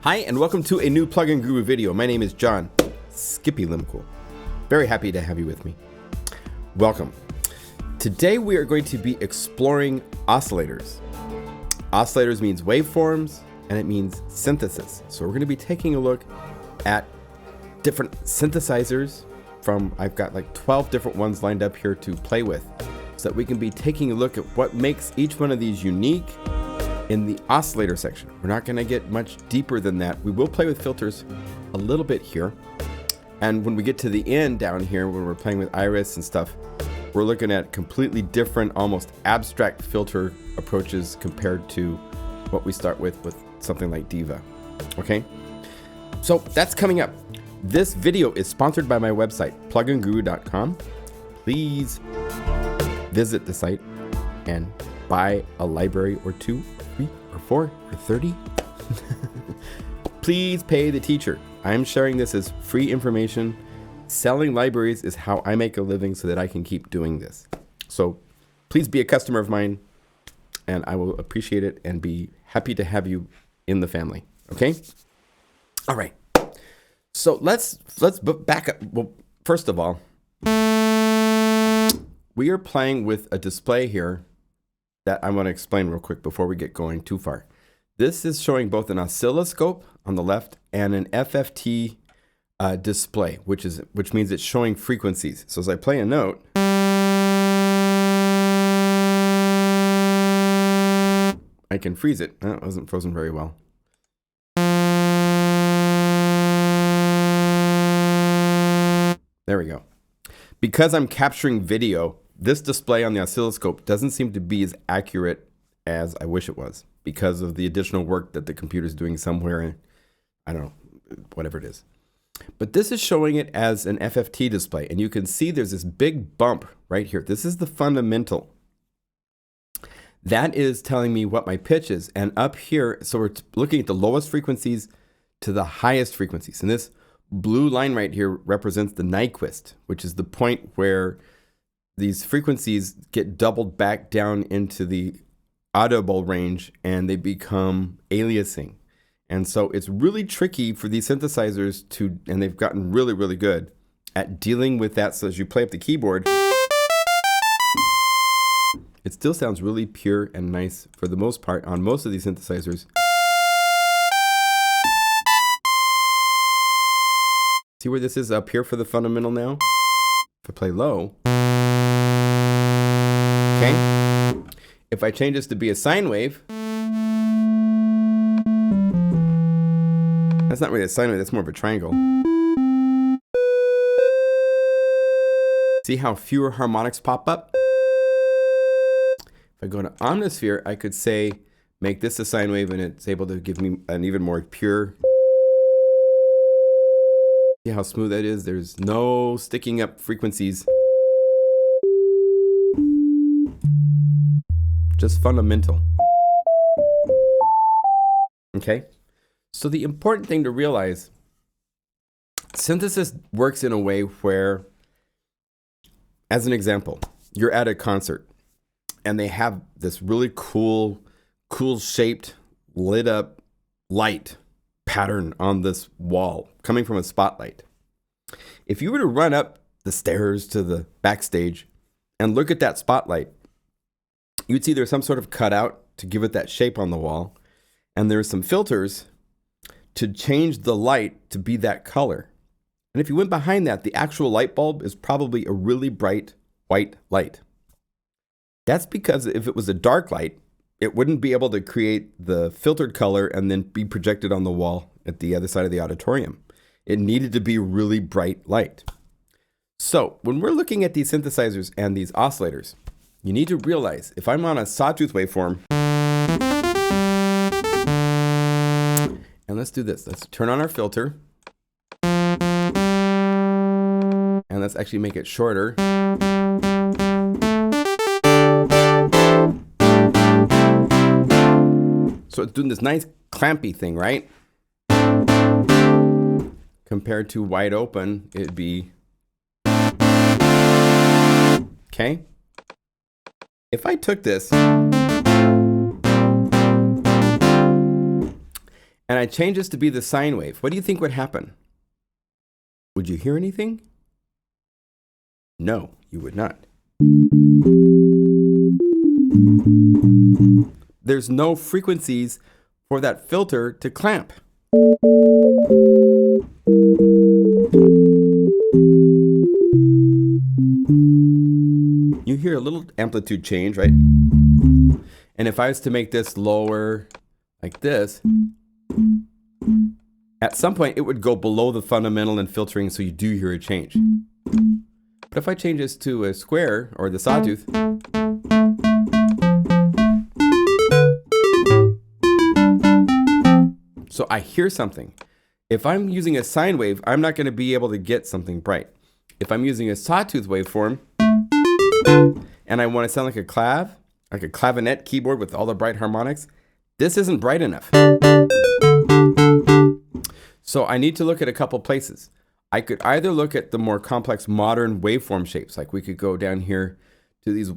Hi, and welcome to a new Plugin Guru video. My name is John Skippy Limcool. Very happy to have you with me. Welcome. Today we are going to be exploring oscillators. Oscillators means waveforms, and it means synthesis. So we're going to be taking a look at different synthesizers from, I've got like 12 different ones lined up here to play with, so that we can be taking a look at what makes each one of these unique in the oscillator section. We're not going to get much deeper than that. We will play with filters a little bit here. And when we get to the end down here, when we're playing with iris and stuff, we're looking at completely different, almost abstract filter approaches compared to what we start with something like Diva. Okay? So that's coming up. This video is sponsored by my website, pluginguru.com. Please visit the site and buy a library or two, or 3 or 4 or 30. Please pay the teacher. I'm sharing this as free information. Selling libraries is how I make a living so that I can keep doing this. So please be a customer of mine, and I will appreciate it and be happy to have you in the family. Okay? All right. So let's back up. Well, first of all, we are playing with a display here that I want to explain real quick before we get going too far. This is showing both an oscilloscope on the left and an FFT display, which means it's showing frequencies. So as I play a note, I can freeze it. Oh, it wasn't frozen very well. There we go. Because I'm capturing video, this display on the oscilloscope doesn't seem to be as accurate as I wish it was because of the additional work that the computer's doing somewhere in, I don't know, whatever it is. But this is showing it as an FFT display, and you can see there's this big bump right here. This is the fundamental. That is telling me what my pitch is, and up here, so we're looking at the lowest frequencies to the highest frequencies, and this blue line right here represents the Nyquist, which is the point where these frequencies get doubled back down into the audible range and they become aliasing. And so it's really tricky for these synthesizers to, and they've gotten really, really good at dealing with that. So as you play up the keyboard, it still sounds really pure and nice for the most part on most of these synthesizers. See where this is up here for the fundamental now? If I play low, okay? If I change this to be a sine wave, that's not really a sine wave, that's more of a triangle. See how fewer harmonics pop up? If I go to Omnisphere, I could say, make this a sine wave, and it's able to give me an even more pure. See how smooth that is? There's no sticking up frequencies. Just fundamental. Okay? So the important thing to realize, synthesis works in a way where, as an example, you're at a concert and they have this really cool shaped, lit up light pattern on this wall coming from a spotlight. If you were to run up the stairs to the backstage and look at that spotlight, you'd see there's some sort of cutout to give it that shape on the wall, and there's some filters to change the light to be that color. And if you went behind that, the actual light bulb is probably a really bright white light. That's because if it was a dark light, it wouldn't be able to create the filtered color and then be projected on the wall at the other side of the auditorium. It needed to be really bright light. So when we're looking at these synthesizers and these oscillators, you need to realize if I'm on a sawtooth waveform, and let's do this. Let's turn on our filter, and let's actually make it shorter. So it's doing this nice clampy thing, right? Compared to wide open, it'd be, okay? If I took this and I change this to be the sine wave, what do you think would happen? Would you hear anything? No, you would not. There's no frequencies for that filter to clamp. You hear a little amplitude change, right? And if I was to make this lower like this, at some point it would go below the fundamental and filtering, so you do hear a change. But if I change this to a square or the sawtooth, so I hear something. If I'm using a sine wave, I'm not going to be able to get something bright. If I'm using a sawtooth waveform and I want to sound like a clavinet keyboard with all the bright harmonics, this isn't bright enough. So I need to look at a couple places. I could either look at the more complex modern waveform shapes, like we could go down here to these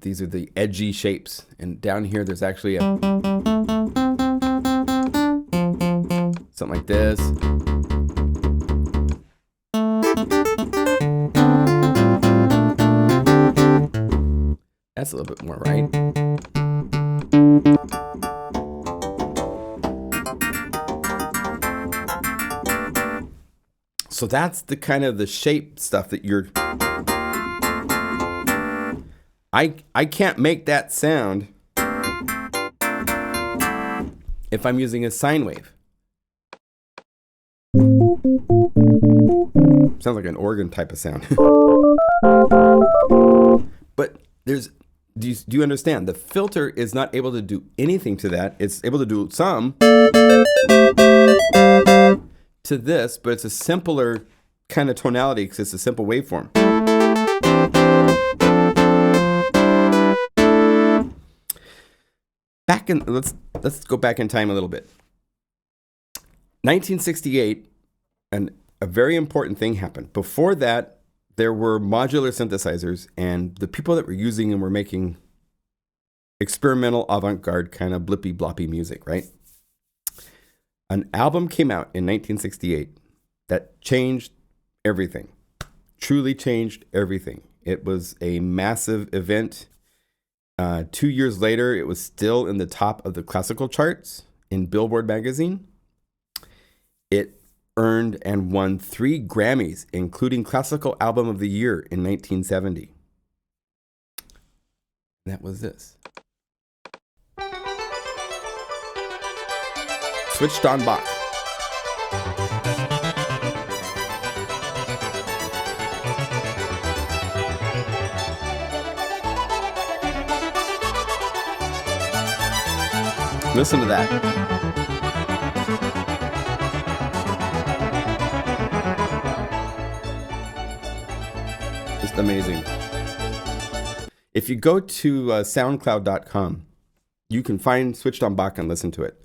these are the edgy shapes, and down here there's actually a something like this. That's a little bit more right. So that's the kind of the shape stuff that you're... I can't make that sound if I'm using a sine wave. Sounds like an organ type of sound. But there's... Do you understand? The filter is not able to do anything to that. It's able to do some to this, but it's a simpler kind of tonality because it's a simple waveform. Let's go back in time a little bit. 1968, and a very important thing happened. Before that, there were modular synthesizers, and the people that were using them were making experimental avant-garde kind of blippy bloppy music, right? An album came out in 1968 that changed everything, truly changed everything. It was a massive event. 2 years later, it was still in the top of the classical charts in Billboard magazine. It earned and won 3 Grammys, including Classical Album of the Year in 1970. And that was this. Switched on Bach. Listen to that. Just amazing. If you go to soundcloud.com, you can find Switched on Bach and listen to it.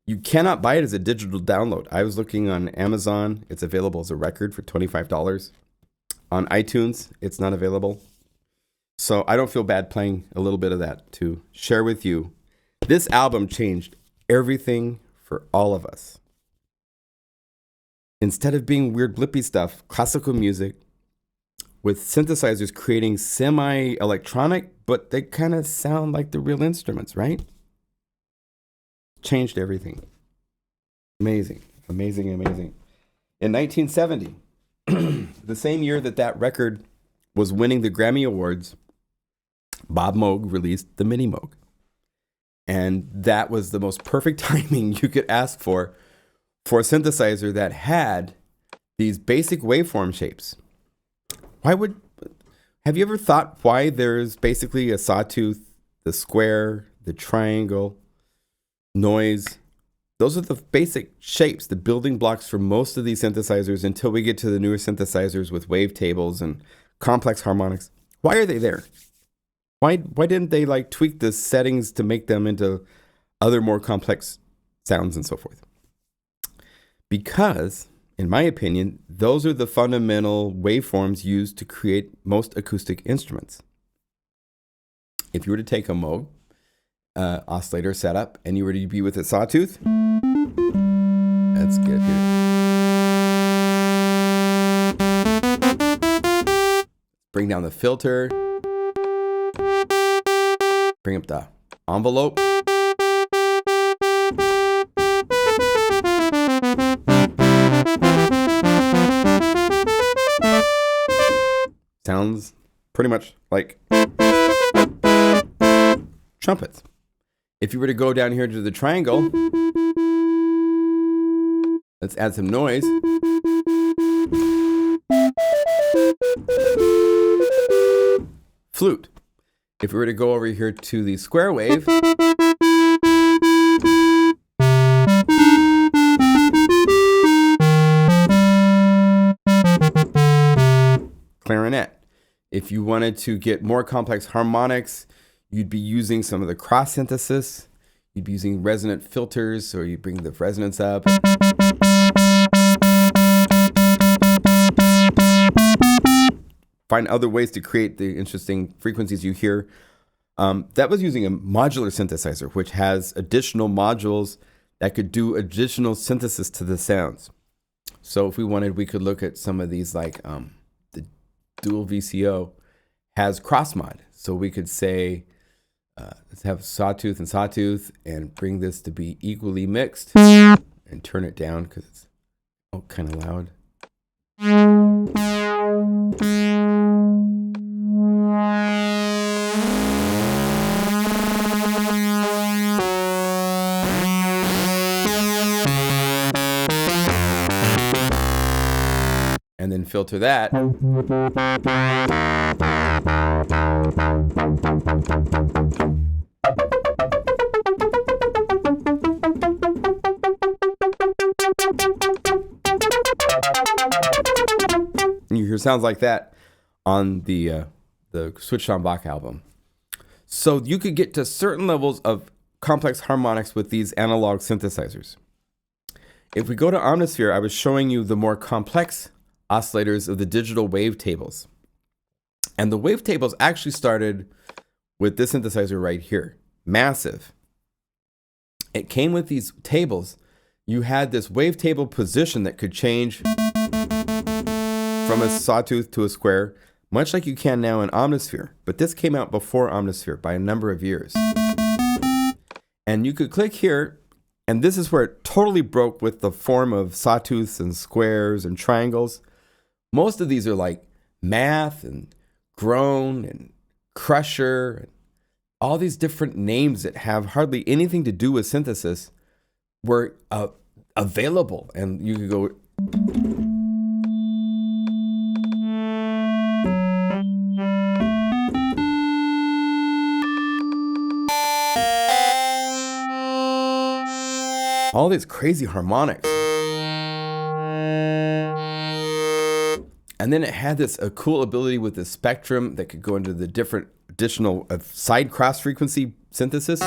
You cannot buy it as a digital download. I was looking on Amazon. It's available as a record for $25. On iTunes, it's not available. So I don't feel bad playing a little bit of that to share with you. This album changed everything for all of us. Instead of being weird blippy stuff, classical music with synthesizers creating semi-electronic, but they kind of sound like the real instruments, right? Changed everything. Amazing, amazing, amazing. In 1970, the same year that record was winning the Grammy Awards, Bob Moog released the Mini Moog. And that was the most perfect timing you could ask for a synthesizer that had these basic waveform shapes. Have you ever thought why there's basically a sawtooth, the square, the triangle, noise? Those are the basic shapes, the building blocks for most of these synthesizers until we get to the newer synthesizers with wavetables and complex harmonics. Why are they there? Why didn't they tweak the settings to make them into other more complex sounds and so forth? Because, in my opinion, those are the fundamental waveforms used to create most acoustic instruments. If you were to take a Moog oscillator setup and you were to be with a sawtooth, Let's get here. Bring down the filter. Bring up the envelope. Sounds pretty much like trumpets. If you were to go down here to the triangle, let's add some noise. Flute. If we were to go over here to the square wave, clarinet. If you wanted to get more complex harmonics, you'd be using some of the cross synthesis. You'd be using resonant filters, or you bring the resonance up. Find other ways to create the interesting frequencies you hear. That was using a modular synthesizer, which has additional modules that could do additional synthesis to the sounds. So if we wanted, we could look at some of these, like the dual VCO has cross mod. So we could say, let's have sawtooth and sawtooth and bring this to be equally mixed and turn it down because it's kind of loud. And then filter that. You hear sounds like that on the Switched on Bach album. So you could get to certain levels of complex harmonics with these analog synthesizers. If we go to Omnisphere, I was showing you the more complex oscillators of the digital wavetables. And the wavetables actually started with this synthesizer right here, massive. It came with these tables. You had this wavetable position that could change from a sawtooth to a square, much like you can now in Omnisphere. But this came out before Omnisphere by a number of years. And you could click here, and this is where it totally broke with the form of sawtooths and squares and triangles. Most of these are like math and groan and crusher, and all these different names that have hardly anything to do with synthesis were available. And you could go. All these crazy harmonics. And then it had this cool ability with the spectrum that could go into the different additional side cross frequency synthesis.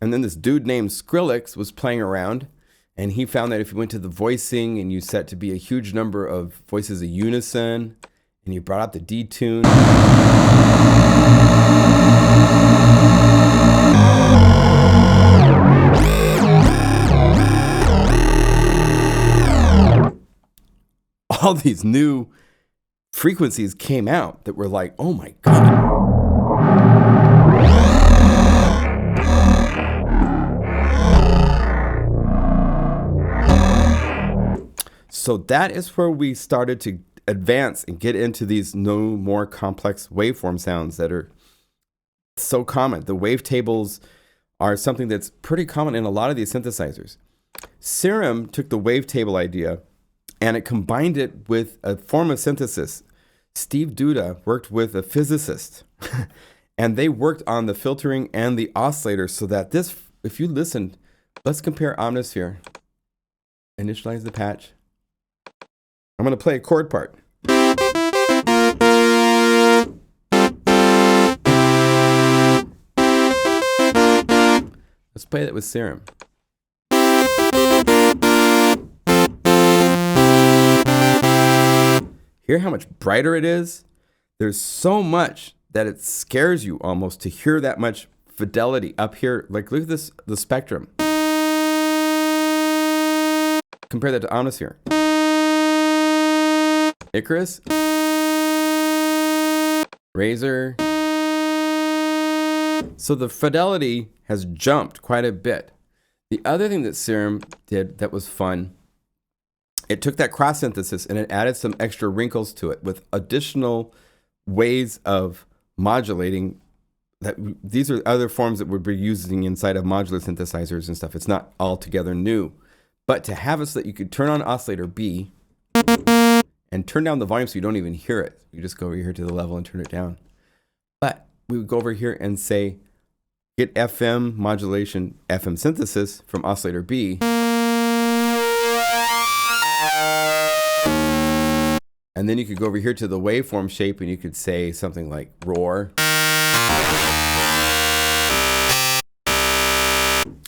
And then this dude named Skrillex was playing around, and he found that if you went to the voicing and you set to be a huge number of voices of unison, and you brought out the detune, all these new frequencies came out that were like, oh my God. So that is where we started to advance and get into these new, more complex waveform sounds that are so common. The wavetables are something that's pretty common in a lot of these synthesizers. Serum took the wavetable idea and it combined it with a form of synthesis. Steve Duda worked with a physicist and they worked on the filtering and the oscillator so that this, if you listen, let's compare Omnisphere. Initialize the patch. I'm going to play a chord part. Let's play that with Serum. Hear how much brighter it is? There's so much that it scares you almost to hear that much fidelity up here. Like, look at this, the spectrum. Compare that to Omnisphere. Icarus. Razor. So the fidelity has jumped quite a bit. The other thing that Serum did that was fun, it took that cross synthesis and it added some extra wrinkles to it with additional ways of modulating. That these are other forms that we'll be using inside of modular synthesizers and stuff. It's not altogether new, but to have it so that you could turn on oscillator B and turn down the volume so you don't even hear it. You just go over here to the level and turn it down. But we would go over here and say, get FM modulation, FM synthesis from oscillator B. And then you could go over here to the waveform shape and you could say something like roar.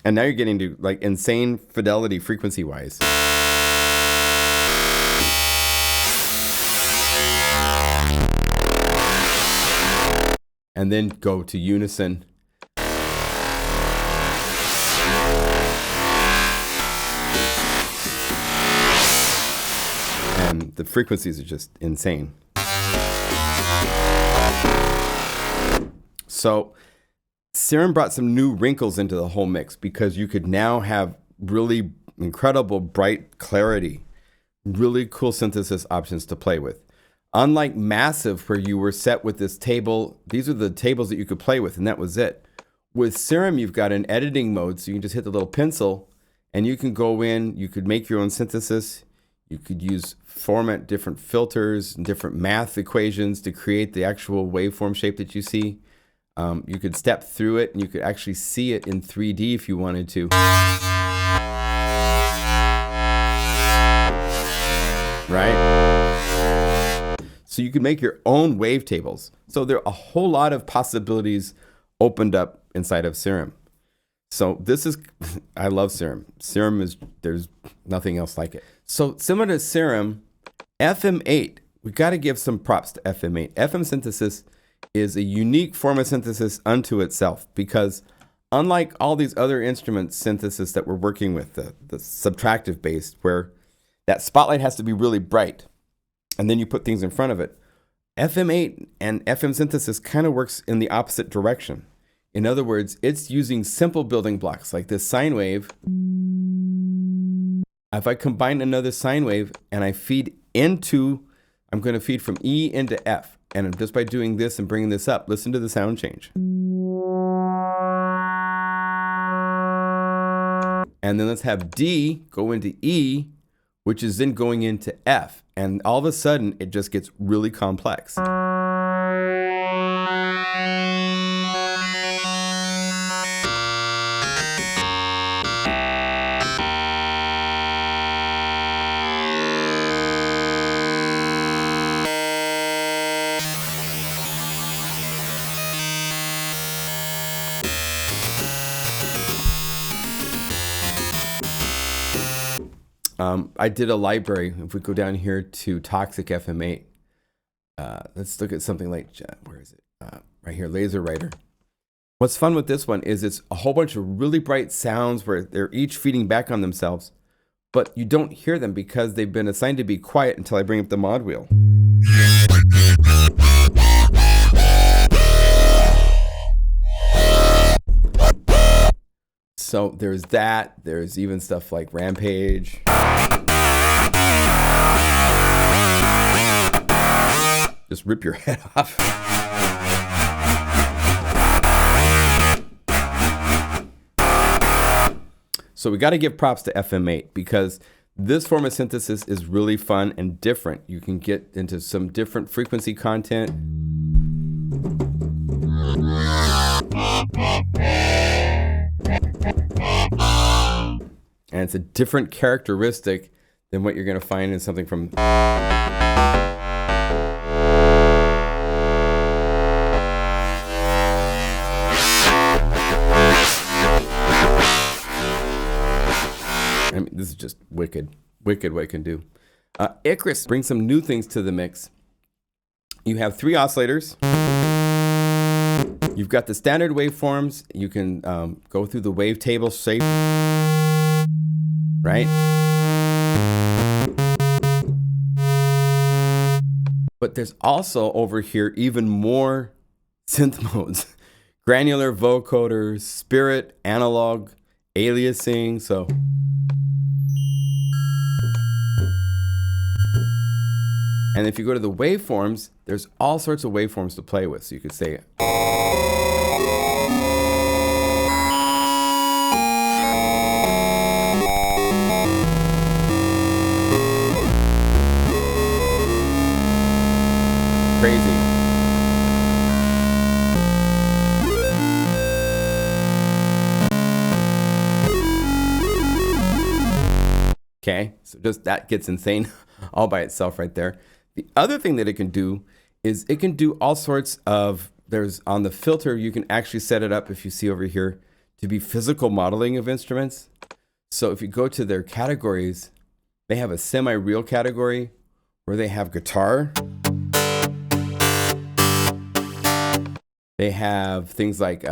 And now you're getting to like insane fidelity frequency wise. And then go to unison. And the frequencies are just insane. So Serum brought some new wrinkles into the whole mix because you could now have really incredible bright clarity, really cool synthesis options to play with. Unlike Massive, where you were set with this table, these are the tables that you could play with, and that was it. With Serum, you've got an editing mode, so you can just hit the little pencil, and you can go in, you could make your own synthesis, you could format different filters and different math equations to create the actual waveform shape that you see. You could step through it, and you could actually see it in 3D if you wanted to. Right? So you can make your own wavetables. So there are a whole lot of possibilities opened up inside of Serum. So this is, I love Serum. Serum is, there's nothing else like it. So similar to Serum, FM8, we got to give some props to FM8. FM synthesis is a unique form of synthesis unto itself because unlike all these other instrument synthesis that we're working with, the subtractive based, where that spotlight has to be really bright, and then you put things in front of it. FM8 and FM synthesis kind of works in the opposite direction. In other words, it's using simple building blocks like this sine wave. If I combine another sine wave and I feed into, I'm going to feed from E into F. And just by doing this and bringing this up, listen to the sound change. And then let's have D go into E, which is then going into F. And all of a sudden, it just gets really complex. I did a library. If we go down here to Toxic FM8, let's look at something like, where is it? Right here, Laser Writer. What's fun with this one is it's a whole bunch of really bright sounds where they're each feeding back on themselves, but you don't hear them because they've been assigned to be quiet until I bring up the mod wheel. So there's that. There's even stuff like Rampage. Just rip your head off. So we got to give props to FM8 because this form of synthesis is really fun and different. You can get into some different frequency content. And it's a different characteristic than what you're going to find in something from... I mean, this is just wicked what it can do. Icarus brings some new things to the mix. you have 3 oscillators. You've got the standard waveforms. You can go through the wavetable shape, right? But there's also over here even more synth modes. Granular, vocoder, spirit, analog, aliasing, so. And if you go to the waveforms, there's all sorts of waveforms to play with. So you could say, crazy. Okay, so just that gets insane all by itself right there. The other thing that it can do is it can do all sorts of, there's on the filter, you can actually set it up, if you see over here, to be physical modeling of instruments. So if you go to their categories, they have a semi-real category where they have guitar. They have things like,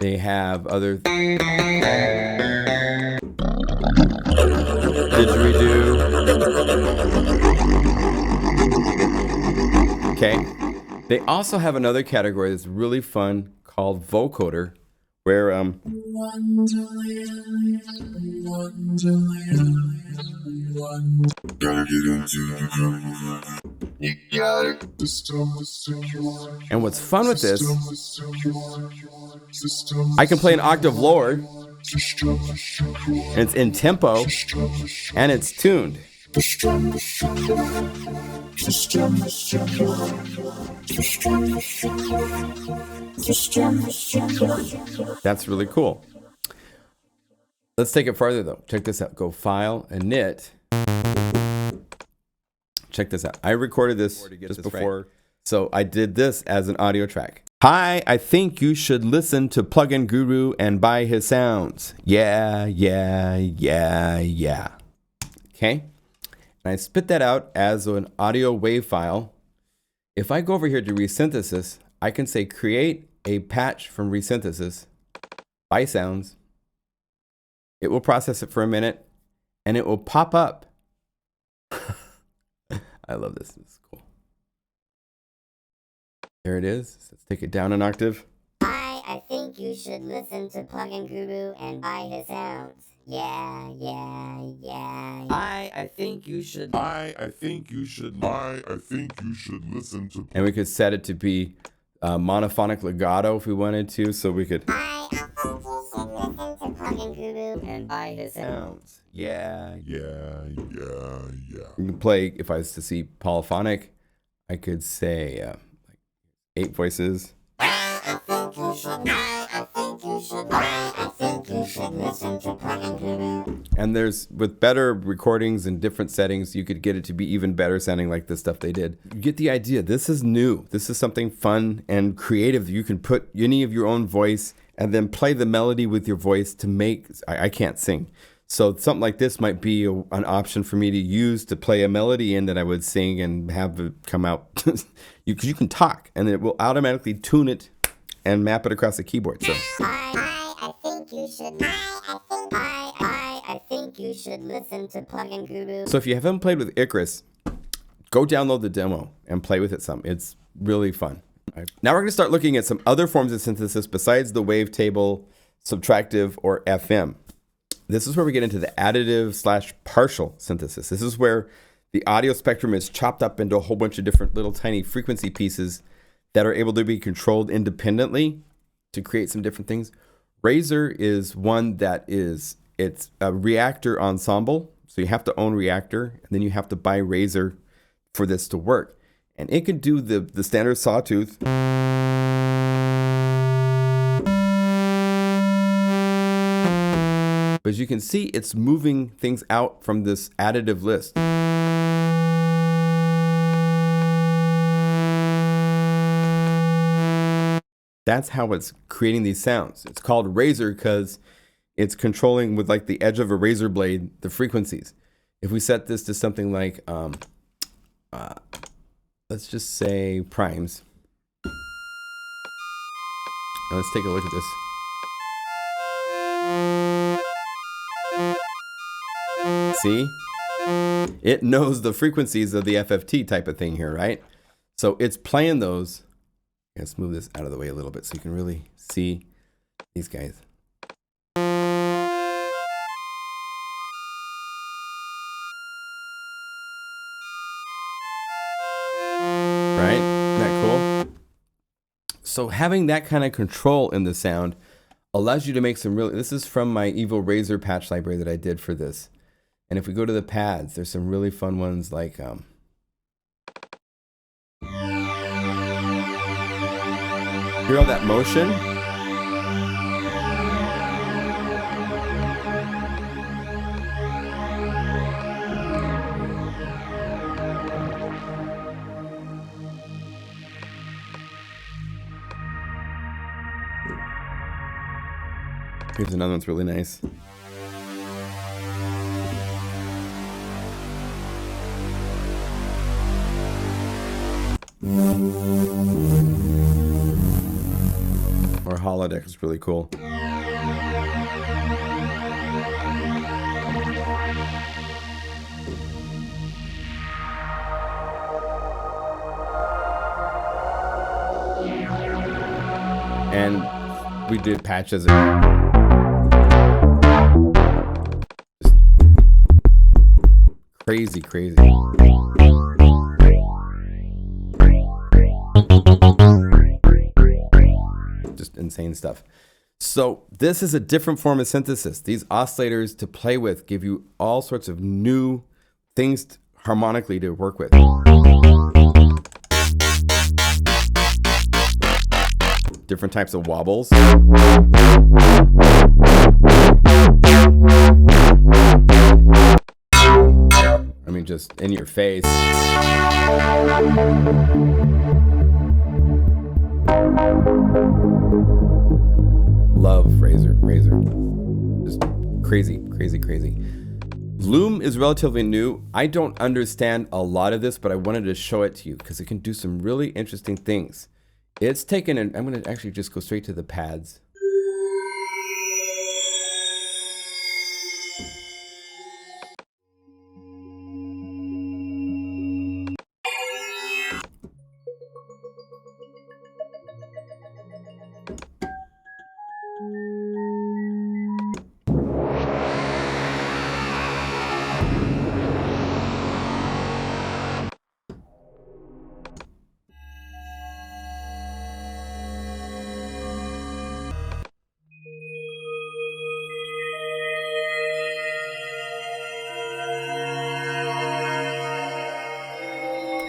they have other didgeridoo. Okay. They also have another category that's really fun called vocoder, where and what's fun with this, I can play an octave lower, and it's in tempo, and it's tuned. That's really cool. Let's take it farther though. Check this out. Go File, Init. Check this out. I recorded this just before, right? So I did this as an audio track. Hi, I think you should listen to Plugin Guru and buy his sounds. Yeah, yeah, yeah, yeah. Okay. And I spit that out as an audio wave file. If I go over here to Resynthesis, I can say create a patch from Resynthesis by sounds. It will process it for a minute and it will pop up. I love this. This is cool. There it is. Let's take it down an octave. Hi, I think you should listen to Plugin Guru and buy his sounds. Yeah, yeah, yeah. I think you should listen to. And we could set it to be monophonic legato if we wanted to, so we could. I think you should listen to Plugin Guru and buy his sounds. Yeah. Yeah. You can play, if I was to see polyphonic, I could say like 8 voices. I think you should listen to Plugin Guru. And there's, with better recordings and different settings, you could get it to be even better sounding like the stuff they did. You get the idea. This is new. This is something fun and creative. You can put any of your own voice and then play the melody with your voice to make, I can't sing. So something like this might be an option for me to use to play a melody in that I would sing and have it come out. you can talk and it will automatically tune it and map it across the keyboard. So I think you should listen to Plugin Guru. So if you haven't played with Icarus, go download the demo and play with it some. It's really fun. Right. Now we're going to start looking at some other forms of synthesis besides the wavetable, subtractive, or FM. This is where we get into the additive/partial synthesis. This is where the audio spectrum is chopped up into a whole bunch of different little tiny frequency pieces that are able to be controlled independently to create some different things. Razor is one that is, it's a reactor ensemble. So you have to own reactor and then you have to buy Razor for this to work. And it can do the standard sawtooth. But as you can see, it's moving things out from this additive list. That's how it's creating these sounds. It's called Razor because it's controlling with like the edge of a razor blade the frequencies. If we set this to something like, let's just say primes. Now let's take a look at this. See? It knows the frequencies of the FFT type of thing here, right? So it's playing those. Let's move this out of the way a little bit so you can really see these guys. Right? Isn't that cool? So having that kind of control in the sound allows you to make some really, this is from my Evil Razor patch library that I did for this. And if we go to the pads, there's some really fun ones like, hear all that motion? Here's another one's really nice. Or holodeck is really cool. And we did patches. Crazy, crazy. Just insane stuff. So this is a different form of synthesis. These oscillators to play with give you all sorts of new things harmonically to work with. Different types of wobbles. I mean, just in your face. Love Razor. Just crazy, crazy, crazy. Loom is relatively new. I don't understand a lot of this, but I wanted to show it to you because it can do some really interesting things. It's taken, and I'm going to actually just go straight to the pads.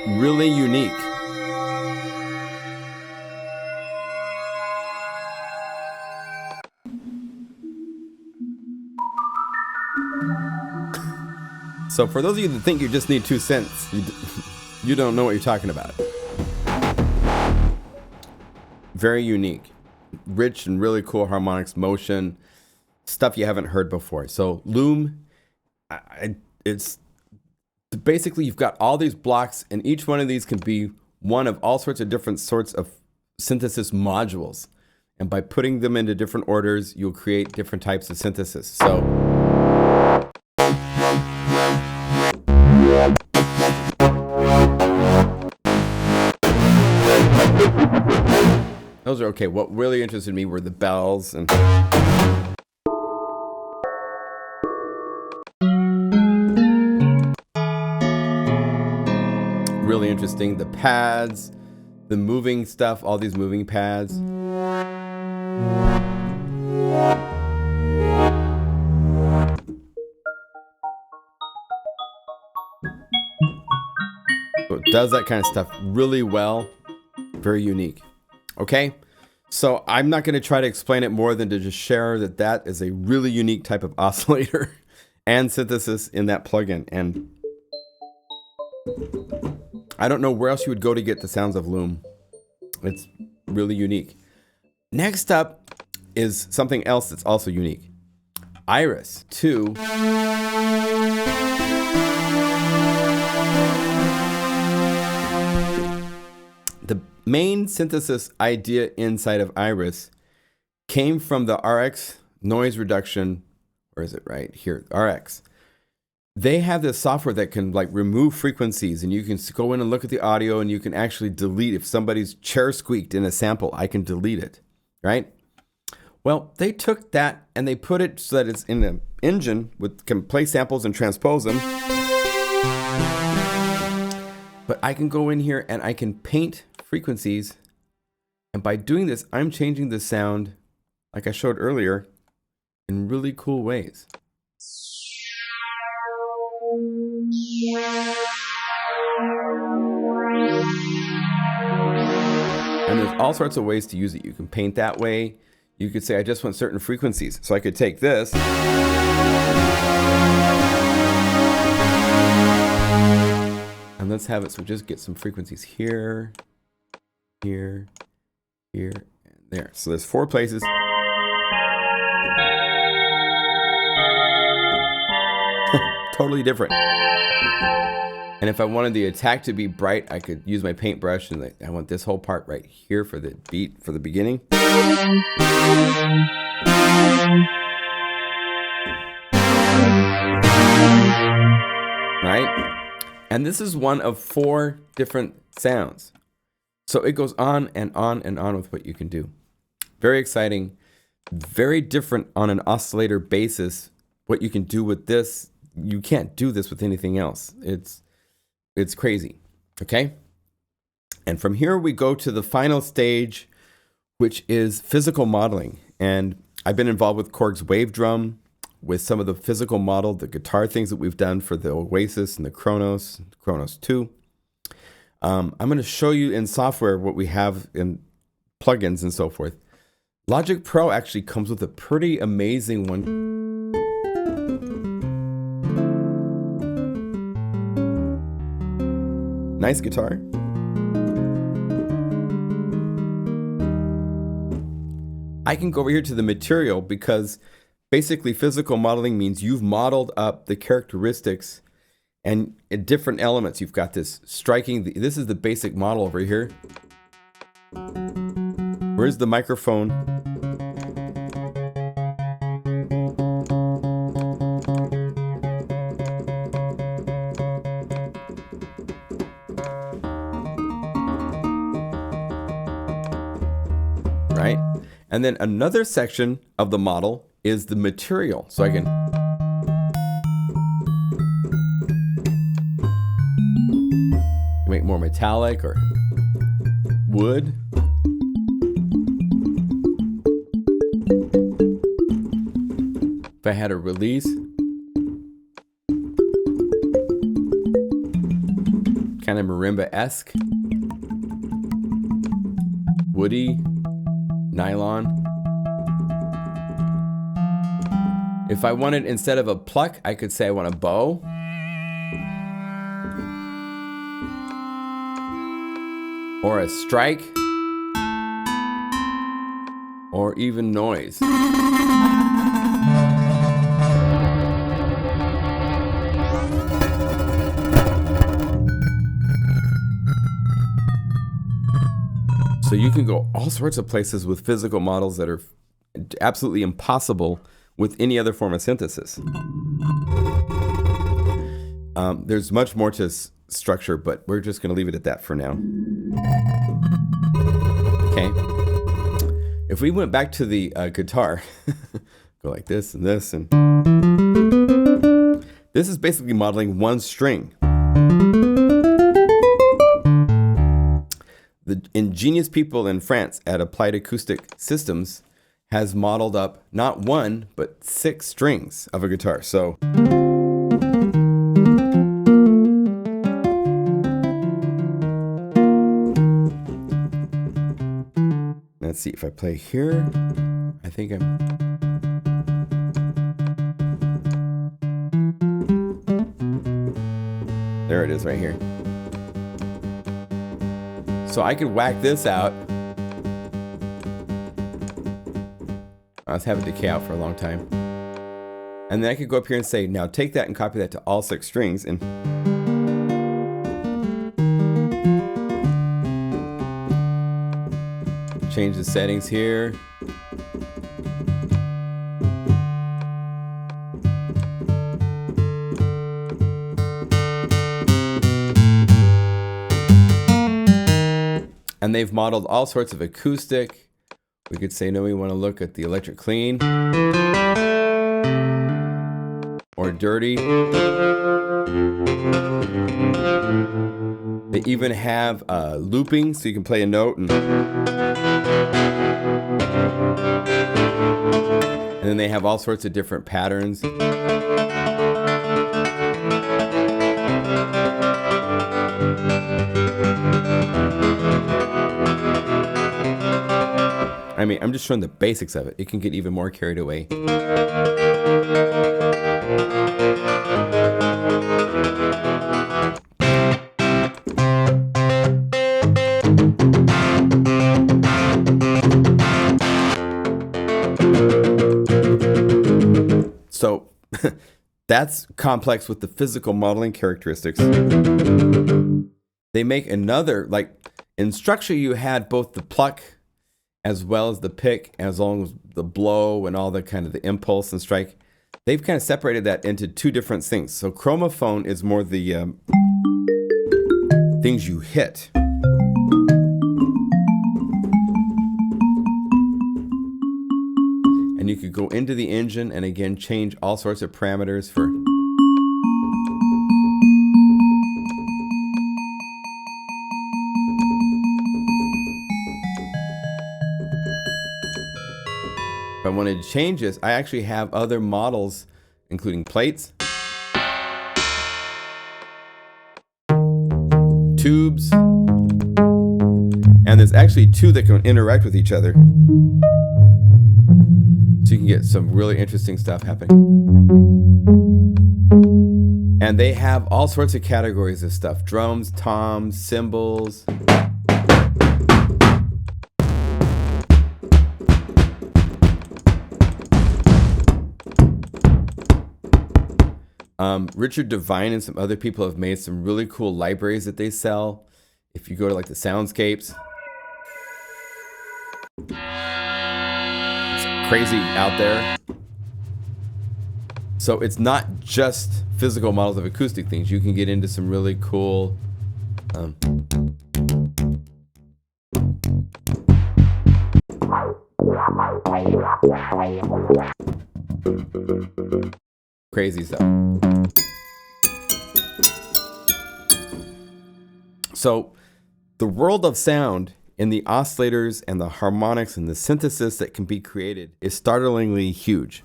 Really unique. So for those of you that think you just need 2 cents, you don't know what you're talking about. Very unique. Rich and really cool harmonics, motion, stuff you haven't heard before. So Loom, it's basically you've got all these blocks, and each one of these can be one of all sorts of different sorts of synthesis modules. And by putting them into different orders, you'll create different types of synthesis. So those are okay. What really interested me were the bells and really interesting. The pads, the moving stuff, all these moving pads. So it does that kind of stuff really well. Very unique. Okay, so I'm not going to try to explain it more than to just share that that is a really unique type of oscillator and synthesis in that plugin. And I don't know where else you would go to get the sounds of Loom. It's really unique. Next up is something else that's also unique. Iris 2. main synthesis idea inside of Iris came from the RX noise reduction. Where is it? Right here, RX. They have this software that can like remove frequencies, and you can go in and look at the audio, and you can actually delete. If somebody's chair squeaked in a sample, I can delete it, right? Well, they took that and they put it so that it's in an engine with can play samples and transpose them. But I can go in here and I can paint frequencies, and by doing this, I'm changing the sound, like I showed earlier, in really cool ways. And there's all sorts of ways to use it. You can paint that way. You could say, I just want certain frequencies. So I could take this. And let's have it so just get some frequencies here, here, here, and there. So there's 4 places. Totally different. And if I wanted the attack to be bright, I could use my paintbrush, and I want this whole part right here for the beat, for the beginning. Right? And this is one of 4 different sounds. So it goes on and on and on with what you can do. Very exciting, very different on an oscillator basis. What you can do with this, you can't do this with anything else. It's crazy, okay? And from here we go to the final stage, which is physical modeling. And I've been involved with Korg's wave drum, with some of the physical model, the guitar things that we've done for the Oasis and the Kronos 2. I'm going to show you in software what we have in plugins and so forth. Logic Pro actually comes with a pretty amazing one. Nice guitar. I can go over here to the material, because basically physical modeling means you've modeled up the characteristics and different elements. You've got this striking, this is the basic model over here. Where's the microphone? Right? And then another section of the model is the material. So I can make more metallic or wood. If I had a release, kind of marimba-esque, woody, nylon. If I wanted, instead of a pluck, I could say I want a bow. Or a strike. Or even noise. So you can go all sorts of places with physical models that are absolutely impossible with any other form of synthesis. There's much more to structure, but we're just going to leave it at that for now. Okay. If we went back to the guitar, go like this and this, and this is basically modeling one string. The ingenious people in France at Applied Acoustic Systems has modeled up not 1, but 6 strings of a guitar. So let's see if I play here. I think I'm... There it is right here. So I could whack this out. I was having it decay out for a long time. And then I could go up here and say, now take that and copy that to all 6 strings. And Change the settings here. And they've modeled all sorts of acoustic. We could say, no, we want to look at the electric clean or dirty. They even have looping, so you can play a note and then they have all sorts of different patterns. I mean, I'm just showing the basics of it. It can get even more carried away. So that's complex with the physical modeling characteristics. They make another, like in structure you had both the pluck as well as the pick, as long as the blow and all the kind of the impulse and strike. They've kind of separated that into two different things. So chromophone is more the things you hit. And you could go into the engine and again change all sorts of parameters for if I wanted to change this, I actually have other models, including plates, tubes, and there's actually two that can interact with each other. So you can get some really interesting stuff happening. And they have all sorts of categories of stuff: drums, toms, cymbals. Richard Devine and some other people have made some really cool libraries that they sell. If you go to like the soundscapes, it's crazy out there. So it's not just physical models of acoustic things. You can get into some really cool crazy stuff. So the world of sound in the oscillators and the harmonics and the synthesis that can be created is startlingly huge.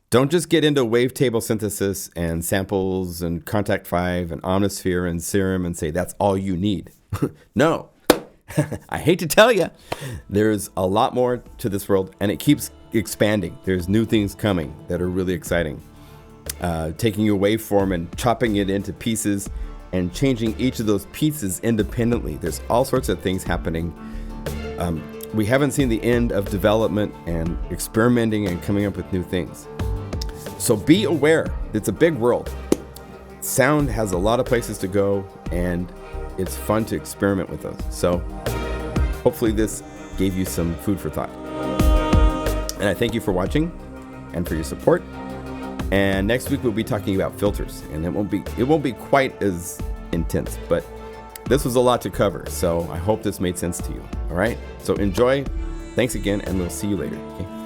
Don't just get into wavetable synthesis and samples and Contact 5 and Omnisphere and Serum and say that's all you need. No, I hate to tell you, there's a lot more to this world and it keeps expanding. There's new things coming that are really exciting. Taking your waveform and chopping it into pieces and changing each of those pieces independently. There's all sorts of things happening. We haven't seen the end of development and experimenting and coming up with new things. So be aware, it's a big world. Sound has a lot of places to go and it's fun to experiment with those. So hopefully this gave you some food for thought. And I thank you for watching and for your support. And next week we'll be talking about filters, and it won't be quite as intense, but this was a lot to cover, so I hope this made sense to you. All right, so enjoy. Thanks again, and we'll see you later. Okay?